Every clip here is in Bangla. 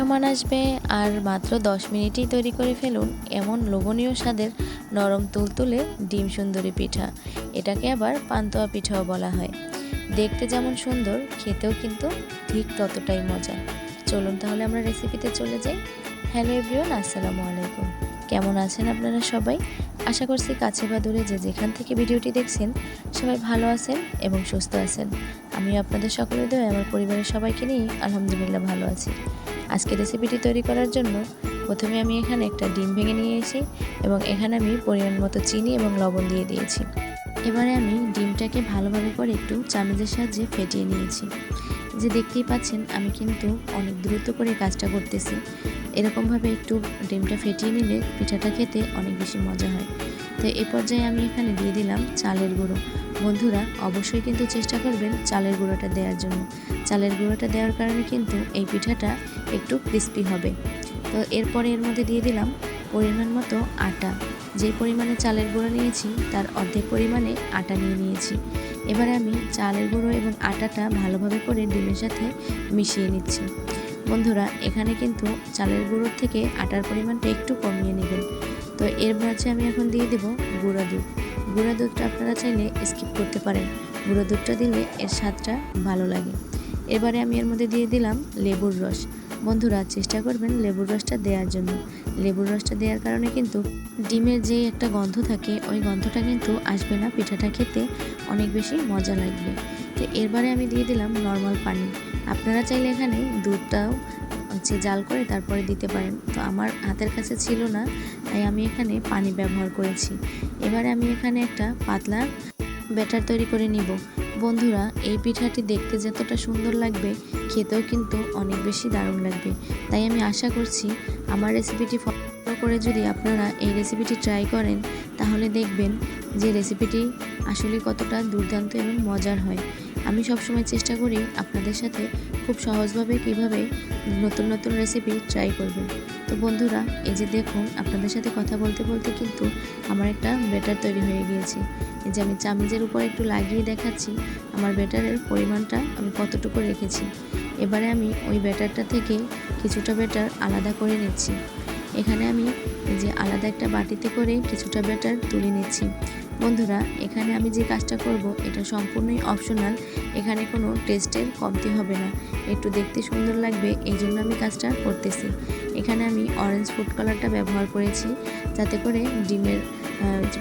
মেহমান আসবে আর মাত্র 10 মিনিটেই তৈরি করে ফেলুন এমন লোভনীয় স্বাদের নরম তুলতুলে ডিম সুন্দরী পিঠা। এটাকে আবার পান্তুয়া পিঠাও বলা হয়। দেখতে যেমন সুন্দর, খেতেও কিন্তু ঠিক ততটাই মজা। চলুন তাহলে আমরা রেসিপিতে চলে যাই। হ্যালো এভরিওয়ান, আসসালামু আলাইকুম। কেমন আছেন আপনারা সবাই? আশা করছি কাছে বা দূরে যে যেখান থেকে ভিডিওটি দেখছেন সবাই ভালো আছেন এবং সুস্থ আছেন। আমিও আপনাদের সকলের দয়ায় আমার পরিবারের সবাইকে নিয়ে আলহামদুলিল্লাহ ভালো আছি। আজকে রেসিপিটি তৈরি করার জন্য প্রথমে আমি এখানে একটা ডিম ভেঙে নিয়ে এসেছি এবং এখানে আমি পরিমাণ মতো চিনি এবং লবণ দিয়ে দিয়েছি। এবারে আমি ডিমটাকে ভালোভাবে করে একটু চামচের সাহায্যে ফেটিয়ে নিয়েছি। যে দেখতেই পাচ্ছেন আমি কিন্তু অনেক দ্রুত করে কাজটা করতেছি। এরকমভাবে একটু ডিমটা ফেটিয়ে নিলে পিঠাটা খেতে অনেক বেশি মজা হয়। তো এই পর্যায়ে আমি এখানে দিয়ে দিলাম চালের গুঁড়ো। বন্ধুরা অবশ্যই কিন্তু চেষ্টা করবেন চালের গুঁড়োটা দেওয়ার জন্য। চালের গুঁড়োটা দেওয়ার কারণে কিন্তু এই পিঠাটা একটু ক্রিস্পি হবে। তো এরপরে এর মধ্যে দিয়ে দিলাম পরিমাণ মতো আটা। যে পরিমাণে চালের গুঁড়ো নিয়েছি তার অর্ধেক পরিমাণে আটা নিয়ে নিয়েছি। এবারে আমি চালের গুঁড়ো এবং আটাটা ভালোভাবে করে ডিমের সাথে মিশিয়ে নিচ্ছি। বন্ধুরা এখানে কিন্তু চালের গুঁড়োর থেকে আটার পরিমাণটা একটু কমিয়ে নেবেন। তো এর মাঝে আমি এখন দিয়ে দেব গুঁড়া দুধ। গুঁড়া দুধটা আপনারা চাইলে স্কিপ করতে পারেন। গুঁড়া দুধটা দিলে এর স্বাদটা ভালো লাগে। এবারে আমি এর মধ্যে দিয়ে দিলাম লেবুর রস। বন্ধুরা চেষ্টা করবেন লেবুর রসটা দেওয়ার জন্য। লেবুর রসটা দেওয়ার কারণে কিন্তু ডিমের যে একটা গন্ধ থাকে ওই গন্ধটা কিন্তু আসবে না, পিঠাটা খেতে অনেক বেশি মজা লাগবে। তো এরবারে আমি দিয়ে দিলাম নর্মাল পানি। আপনারা চাইলে এখানে দুধটাও জাল করে তারপরে দিতে পারেন। তো আমার হাতের কাছে ছিল না, তাই আমি এখানে পানি ব্যবহার করেছি। এবারে আমি এখানে একটা পাতলা ব্যাটার তৈরি করে নিব। বন্ধুরা এই পিঠাটি দেখতে যতটা সুন্দর লাগবে খেতেও কিন্তু অনেক বেশি দারুণ লাগবে। তাই আমি আশা করছি আমার রেসিপিটি ফলো করে যদি আপনারা এই রেসিপিটি ট্রাই করেন তাহলে দেখবেন যে রেসিপিটি আসলে কতটা দুর্দান্ত এবং মজার হয়। আমি সবসময় চেষ্টা করি আপনাদের সাথে খুব সহজভাবে কিভাবে নতুন নতুন রেসিপি ট্রাই করবেন। তো বন্ধুরা এই যে দেখুন আপনাদের সাথে কথা বলতে বলতে কিন্তু আমার একটা ব্যাটার তৈরি হয়ে গিয়েছে। এই যে আমি চামচের উপর একটু লাগিয়ে দেখাচ্ছি আমার ব্যাটারের পরিমাণটা আমি কতটুকু রেখেছি। এবারে আমি ওই ব্যাটারটা থেকে কিছুটা ব্যাটার আলাদা করে নিচ্ছি। এখানে আমি যে আলাদা একটা বাটিতে করে কিছুটা ব্যাটার তুলে নিচ্ছি। বন্ধুরা এখানে আমি যে কাজটা করব এটা সম্পূর্ণই অপশনাল। এখানে কোনো টেস্টের কমতি হবে না, একটু দেখতে সুন্দর লাগবে এই জন্য আমি কাজটা করতেছি। এখানে আমি অরেঞ্জ ফুড কালারটা ব্যবহার করেছি যাতে করে ডিমের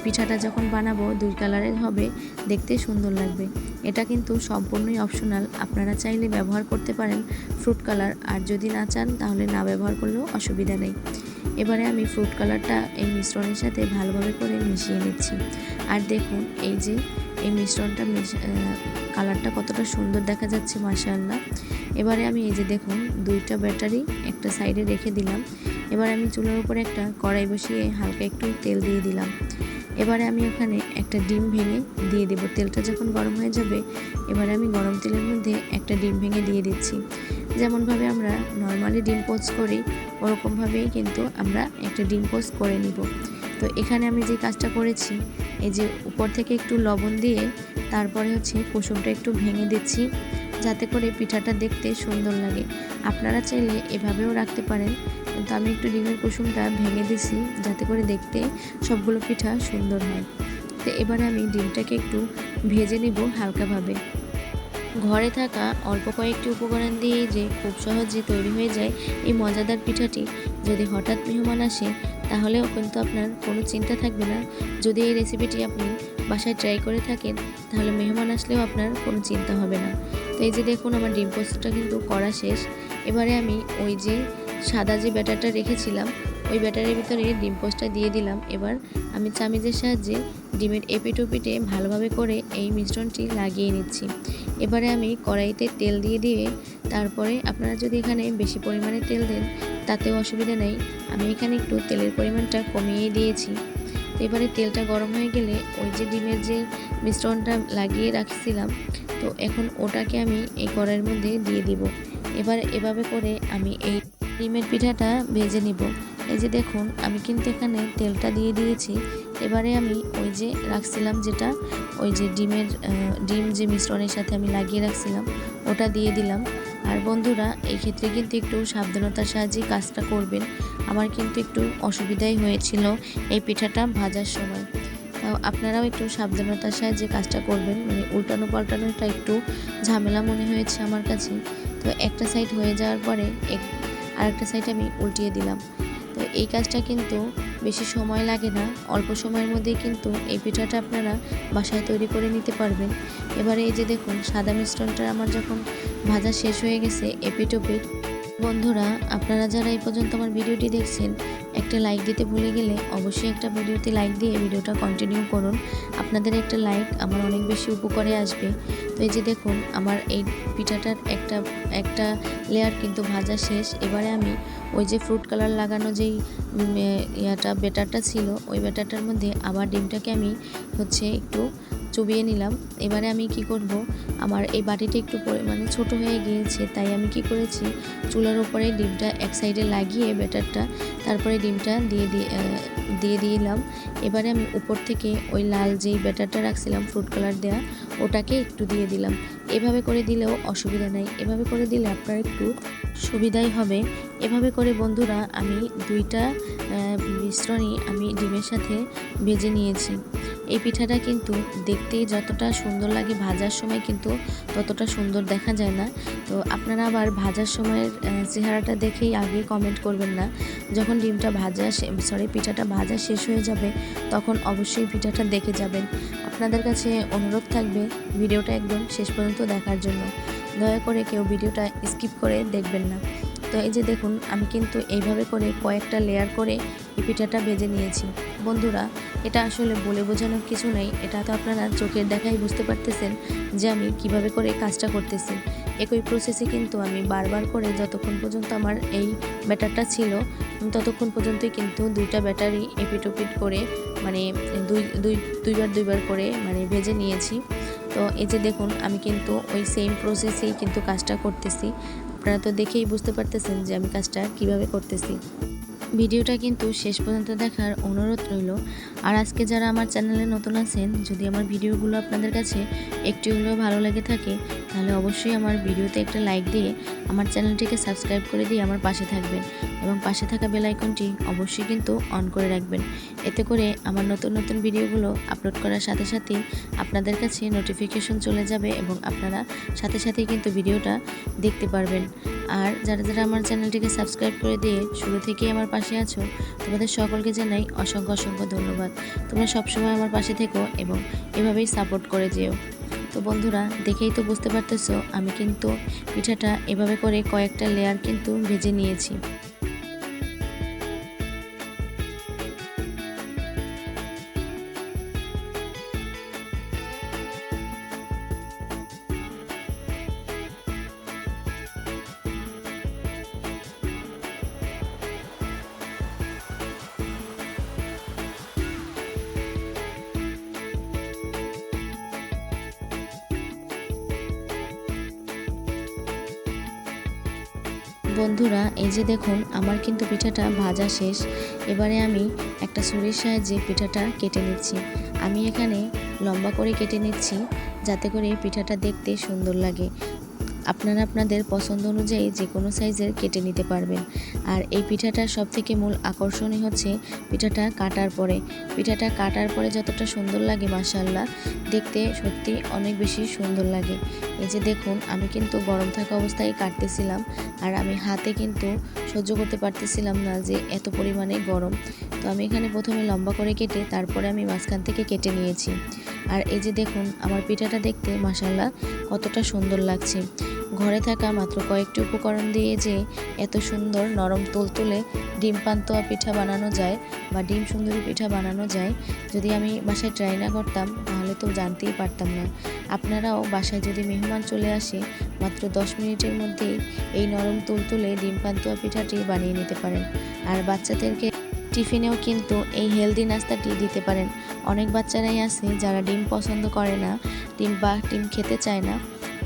পিঠাটা যখন বানাবো দুই কালারের হবে, দেখতে সুন্দর লাগবে। এটা কিন্তু সম্পূর্ণই অপশনাল, আপনারা চাইলে ব্যবহার করতে পারেন ফ্রুট কালার, আর যদি না চান তাহলে না ব্যবহার করলেও অসুবিধা নেই। এবারে আমি ফ্রুট কালারটা এই মিশ্রণের সাথে ভালোভাবে করে মিশিয়ে নিচ্ছি। আর দেখুন এই যে এই মিশ্রণটা কালারটা কতটা সুন্দর দেখা যাচ্ছে মাশাআল্লাহ। এবারে আমি এই যে দেখুন দুইটা ব্যাটারি একটা সাইডে রেখে দিলাম। এবার আমি চুলার উপরে একটা কড়াই বসিয়ে হালকা একটু তেল দিয়ে দিলাম। এবারে আমি ওখানে একটা ডিম ভেঙে দিয়ে দেব। তেলটা যখন গরম হয়ে যাবে এবারে আমি গরম তেলের মধ্যে একটা ডিম ভেঙে দিয়ে দিচ্ছি। যেমনভাবে আমরা নর্মালি ডিম পোস্ট করি ওরকমভাবেই কিন্তু আমরা একটা ডিম পোস্ট করে নিব। তো এখানে আমি যে কাজটা করেছি এই যে উপর থেকে একটু লবণ দিয়ে তারপরে কুসুমটা একটু ভেঙে দিচ্ছি যাতে করে পিঠাটা দেখতে সুন্দর লাগে। আপনারা চাইলে এভাবেও রাখতে পারেন, কিন্তু আমি একটু ডিমের কুসুমটা ভেঙে দিছি যাতে করে দেখতে সবগুলো পিঠা সুন্দর হয়। তো এবারে আমি ডিমটাকে একটু ভেজে নিব হালকাভাবে। ঘরে থাকা অল্প কয়েকটি উপকরণ দিয়ে যে খুব সহজে তৈরি হয়ে যায় এই মজাদার পিঠাটি। যদি হঠাৎ মেহমান আসে তাহলেও কিন্তু আপনার কোনো চিন্তা থাকবে না। যদি এই রেসিপিটি আপনি বাসায় ট্রাই করে থাকেন তাহলে মেহমান আসলেও আপনার কোনো চিন্তা হবে না। তো এই যে দেখুন আমার ডিম পোস্তটা কিন্তু করা শেষ। এবারে আমি ওই যে সাদা যে ব্যাটারটা রেখেছিলাম ওই ব্যাটারের ভিতরে ডিম পোস্টটা দিয়ে দিলাম। এবার আমি চামিচের সাহায্যে ডিমের এপিঠ ওপিঠে ভালোভাবে করে এই মিশ্রণটি লাগিয়ে নিচ্ছি। এবারে আমি কড়াইতে তেল দিয়ে তারপরে আপনারা যদি এখানে বেশি পরিমাণে তেল দেন তাতেও অসুবিধা নেই, আমি এখানে একটু তেলের পরিমাণটা কমিয়ে দিয়েছি। এবারে তেলটা গরম হয়ে গেলে ওই যে ডিমের যে মিশ্রণটা লাগিয়ে রাখছিলাম তো এখন ওটাকে আমি এই কড়াইয়ের মধ্যে দিয়ে দিব। এবার এভাবে করে আমি এই ডিমের পিঠাটা ভেজে নিব। এই যে দেখুন আমি কিন্তু এখানে তেলটা দিয়ে দিয়েছি। এবারে আমি ওই যে রাখছিলাম যেটা ওই যে ডিম যে মিশ্রণের সাথে আমি লাগিয়ে রাখছিলাম ওটা দিয়ে দিলাম। আর বন্ধুরা এই ক্ষেত্রে কিন্তু একটু সাবধানতার সাহায্যে কাজটা করবেন। আমার কিন্তু একটু অসুবিধাই হয়েছিল এই পিঠাটা ভাজার সময়। তাও আপনারাও একটু সাবধানতার সাহায্যে কাজটা করবেন। মানে উল্টানো পাল্টানোটা একটু ঝামেলা মনে হয়েছে আমার কাছে। তো একটা সাইড হয়ে যাওয়ার পরে আরেকটা সাইড আমি উল্টিয়ে দিলাম। তো এই কাজটা কিন্তু বেশি সময় লাগে না, অল্প সময়ের মধ্যেই কিন্তু এই পিঠাটা আপনারা বাসায় তৈরি করে নিতে পারবেন। এবারে এই যে দেখুন সাদা মিশ্রণটা আমার যখন ভাজা শেষ হয়ে গেছে এপিঠ ওপিঠ। বন্ধুরা আপনারা যারা এই পর্যন্ত আমার ভিডিওটি দেখছেন একটা লাইক দিতে ভুলে গেলে অবশ্যই একটা ভিডিওতে লাইক দিয়ে ভিডিওটা কন্টিনিউ করুন। আপনাদের একটা লাইক আমার অনেক বেশি উপকারে আসবে। তো এই যে দেখুন আমার এই পিঠাটার একটা লেয়ার কিন্তু ভাজা শেষ। এবারে আমি ওই যে ফ্রুট কালার লাগানো যেই ব্যাটারটা ছিল ওই ব্যাটারটার মধ্যে আবার ডিমটাকে আমি একটু চুবিয়ে নিলাম। এবারে আমি কি করব, আমার এই বাটিটা একটু মানে ছোট হয়ে গিয়েছে, তাই আমি কি করেছি চুলার উপরে ডিমটা এক সাইডে লাগিয়ে ব্যাটারটা তারপরে ডিমটা দিয়ে দিলাম। এবারে আমি উপর থেকে ওই লাল যেই ব্যাটারটা রাখছিলাম ফ্রুট কালার দেয়া ওটাকে একটু দিয়ে দিলাম। এভাবে করে দিলেও অসুবিধা নাই, এভাবে করে দিলে আপনার একটু সুবিধাই হবে। এভাবে করে বন্ধুরা আমি দুইটা মিশ্রণই আমি ডিমের সাথে ভেজে নিয়েছি। এই পিঠাটা কিন্তু দেখতেই যতটা সুন্দর লাগে ভাজার সময় কিন্তু ততটা সুন্দর দেখা যায় না। তো আপনারা আবার ভাজার সময়ের চেহারাটা দেখেই আগে কমেন্ট করবেন না। যখন পিঠাটা ভাজা শেষ হয়ে যাবে তখন অবশ্যই পিঠাটা দেখে যাবেন। আপনাদের কাছে অনুরোধ থাকবে ভিডিওটা একদম শেষ পর্যন্ত দেখার জন্য। দয়া করে কেউ ভিডিওটা স্কিপ করে দেখবেন না। তো এই যে দেখুন আমি কিন্তু এইভাবে করে কয়েকটা লেয়ার করে এই পিঠাটা ভেজে নিয়েছি। বন্ধুরা এটা আসলে বলে বোঝানোর কিছু নেই, এটা তো আপনারা চোখের দেখাই বুঝতে পারতেছেন যে আমি কিভাবে করে কাজটা করতেছি। একই প্রসেসে কিন্তু আমি বারবার করে যতক্ষণ পর্যন্ত আমার এই ব্যাটারটা ছিল ততক্ষণ পর্যন্তই কিন্তু দুইটা ব্যাটারি এপিট ওপিট করে মানে দুইবার করে মানে ভেজে নিয়েছি। তো এই যে দেখুন আমি কিন্তু ওই সেম প্রসেসেই কিন্তু কাজটা করতেছি। আপনারা তো দেখেই বুঝতে পারতেছেন যে আমি কাজটা কিভাবে করতেছি। ভিডিওটা কিন্তু শেষ পর্যন্ত দেখার অনুরোধ রইল। আর আজকে যারা আমার চ্যানেলে নতুন আছেন, যদি আমার ভিডিওগুলো আপনাদের কাছে একটু হলেও ভালো লেগে থাকে তাহলে অবশ্যই আমার ভিডিওতে একটা লাইক দিয়ে আমার চ্যানেলটিকে সাবস্ক্রাইব করে দিয়ে আমার পাশে থাকবেন এবং পাশে থাকা বেল আইকনটি অবশ্যই কিন্তু অন করে রাখবেন। এতে করে আমার নতুন নতুন ভিডিওগুলো আপলোড করার সাথে সাথেই আপনাদের কাছে নোটিফিকেশন চলে যাবে এবং আপনারা সাথে সাথেই কিন্তু ভিডিওটা দেখতে পারবেন। আর যারা আমার চ্যানেলটিকে সাবস্ক্রাইব করে দিয়ে শুরু থেকেই আমার পাশে আছো তোমাদের সকলকে জানাই অসংখ্য ধন্যবাদ। তোমরা সবসময় আমার পাশে থেকো এবং এভাবেই সাপোর্ট করে যেও। তো বন্ধুরা দেখেই তো বুঝতে পারতেছো আমি কিন্তু পিঠাটা এভাবে করে কয়েকটা লেয়ার কিন্তু ভেজে নিয়েছি। বন্ধুরা এই যে দেখুন আমার কিন্তু পিঠাটা ভাজা শেষ। এবারে আমি একটা ছুরির সাহায্যে পিঠাটা কেটে নিচ্ছি। আমি এখানে লম্বা করে কেটে নিচ্ছি যাতে করে পিঠাটা দেখতে সুন্দর লাগে। আপনারা আপনাদের পছন্দ অনুযায়ী যে কোনো সাইজের কেটে নিতে পারবেন। আর এই পিঠাটার সবথেকে মূল আকর্ষণই হচ্ছে পিঠাটা কাটার পরে যতটা সুন্দর লাগে মাশাআল্লাহ, দেখতে সত্যি অনেক বেশি সুন্দর লাগে। এই যে দেখুন আমি কিন্তু গরম থাকা অবস্থায় কাটতেছিলাম আর আমি হাতে কিন্তু সহ্য করতে পারতেছিলাম না যে এত পরিমাণে গরম। তো আমি এখানে প্রথমে লম্বা করে কেটে তারপরে আমি মাঝখান থেকে কেটে নিয়েছি। আর এই যে দেখুন আমার পিঠাটা দেখতে মাশাআল্লাহ কতটা সুন্দর লাগছে। ঘরে থাকা মাত্র কয়েকটি উপকরণ দিয়ে যে এত সুন্দর নরম তুলতুলে ডিম পান্তুয়া পিঠা বানানো যায় বা ডিম সুন্দরী পিঠা বানানো যায়, যদি আমি বাসায় ট্রাই না করতাম তাহলে তো জানতেই পারতাম না। আপনারাও বাসায় যদি মেহমান চলে আসে মাত্র 10 মিনিটের মধ্যেই এই নরম তুলতুলে ডিম পান্তুয়া পিঠাটি বানিয়ে নিতে পারেন। আর বাচ্চাদেরকে টিফিনেও কিন্তু এই হেলদি নাস্তাটি দিতে পারেন। অনেক বাচ্চারাই আছে যারা ডিম পছন্দ করে না, ডিম খেতে চায় না।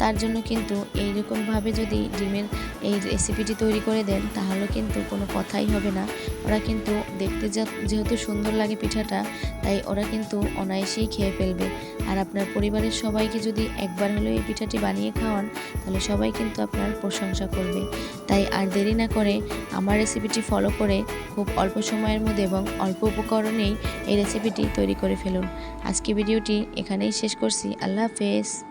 তার জন্য কিন্তু এইরকমভাবে যদি ডিমের এই রেসিপিটি তৈরি করে দেন তাহলে কিন্তু কোনো কথাই হবে না। ওরা কিন্তু দেখতে যেহেতু সুন্দর লাগে পিঠাটা, তাই ওরা কিন্তু অনায়াসেই খেয়ে ফেলবে। আর আপনার পরিবারের সবাইকে যদি একবার হলেও এই পিঠাটি বানিয়ে খাওয়ান তাহলে সবাই কিন্তু আপনার প্রশংসা করবে। তাই আর দেরি না করে আমার রেসিপিটি ফলো করে খুব অল্প সময়ের মধ্যে এবং অল্প উপকরণেই এই রেসিপিটি তৈরি করে ফেলুন। আজকে ভিডিওটি এখানেই শেষ করছি। আল্লাহ হাফেজ।